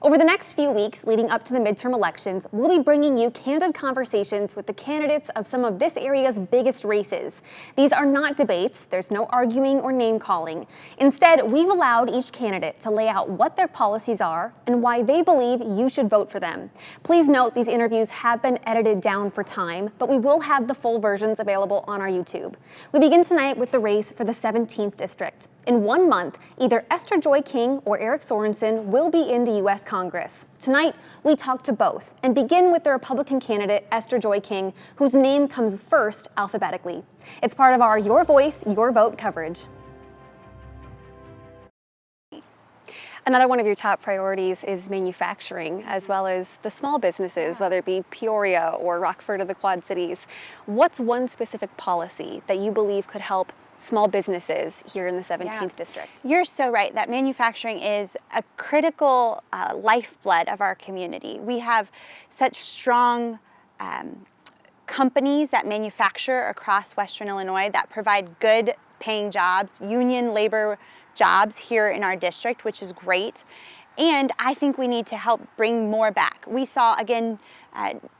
Over the next few weeks leading up to the midterm elections, we'll be bringing you candid conversations with the candidates of some of this area's biggest races. These are not debates, there's no arguing or name calling. Instead, we've allowed each candidate to lay out what their policies are and why they believe you should vote for them. Please note these interviews have been edited down for time, but we will have the full versions available on our YouTube. We begin tonight with the race for the 17th district. In 1 month, either Esther Joy King or Eric Sorensen will be in the U.S. Congress. Tonight, we talk to both and begin with the Republican candidate, Esther Joy King, whose name comes first alphabetically. It's part of our Your Voice, Your Vote coverage. Another one of your top priorities is manufacturing, as well as the small businesses, whether it be Peoria or Rockford or the Quad Cities. What's one specific policy that you believe could help small businesses here in the 17th district? You're so right that manufacturing is a critical lifeblood of our community. We have such strong companies that manufacture across Western Illinois that provide good paying jobs, union labor jobs here in our district, which is great. And I think we need to help bring more back. We saw, again,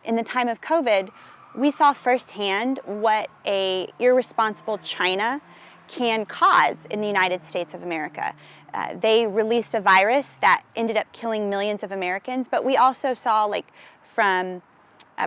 in the time of COVID, we saw firsthand what a irresponsible China can cause in the United States of America. They released a virus that ended up killing millions of Americans, but we also saw, from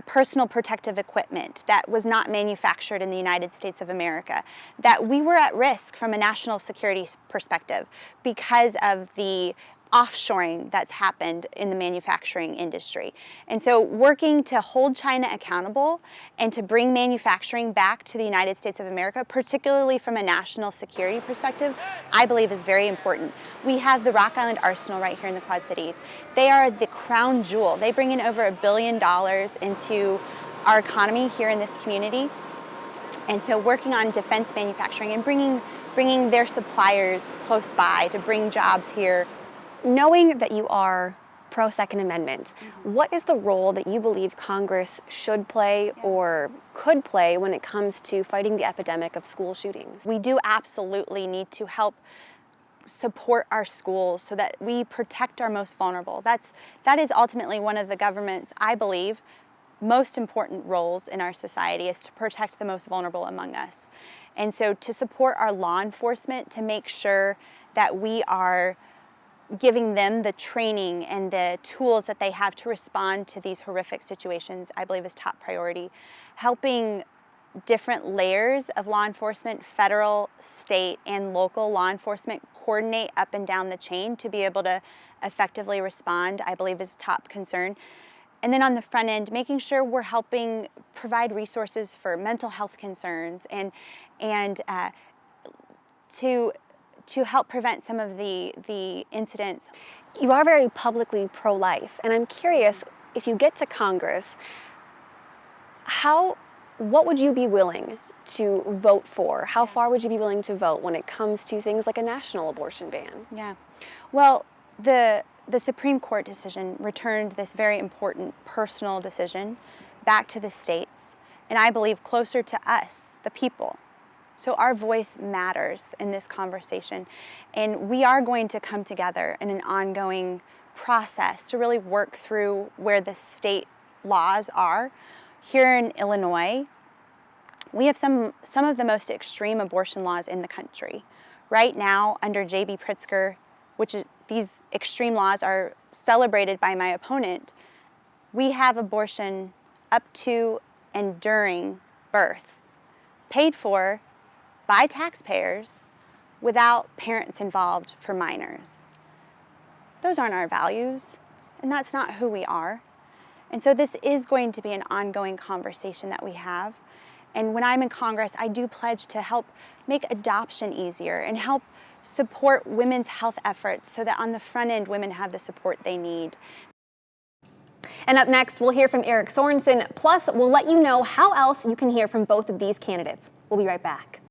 personal protective equipment that was not manufactured in the United States of America, that we were at risk from a national security perspective because of the offshoring that's happened in the manufacturing industry. And so working to hold China accountable and to bring manufacturing back to the United States of America, particularly from a national security perspective, I believe is very important. We have the Rock Island Arsenal right here in the Quad Cities. They are the crown jewel. They bring in over $1 billion into our economy here in this community. And so working on defense manufacturing and bringing their suppliers close by to bring jobs here. Knowing that you are pro-Second Amendment, what is the role that you believe Congress should play or could play when it comes to fighting the epidemic of school shootings? We do absolutely need to help support our schools so that we protect our most vulnerable. That is ultimately one of the government's, I believe, most important roles in our society, is to protect the most vulnerable among us. And so to support our law enforcement, to make sure that we are giving them the training and the tools that they have to respond to these horrific situations, I believe is top priority. Helping different layers of law enforcement, federal, state, and local law enforcement coordinate up and down the chain to be able to effectively respond, I believe is top concern. And then on the front end, making sure we're helping provide resources for mental health concerns and to help prevent some of the incidents. You are very publicly pro-life, and I'm curious, if you get to Congress, what would you be willing to vote for? How far would you be willing to vote when it comes to things like a national abortion ban? Yeah, well, the Supreme Court decision returned this very important personal decision back to the states, and I believe closer to us, the people. So our voice matters in this conversation, and we are going to come together in an ongoing process to really work through where the state laws are. Here in Illinois, we have some of the most extreme abortion laws in the country. Right now, under J.B. Pritzker, these extreme laws are celebrated by my opponent, we have abortion up to and during birth, paid for by taxpayers without parents involved for minors. Those aren't our values, and that's not who we are. And so this is going to be an ongoing conversation that we have. And when I'm in Congress, I do pledge to help make adoption easier and help support women's health efforts so that on the front end, women have the support they need. And up next, we'll hear from Eric Sorensen, plus we'll let you know how else you can hear from both of these candidates. We'll be right back.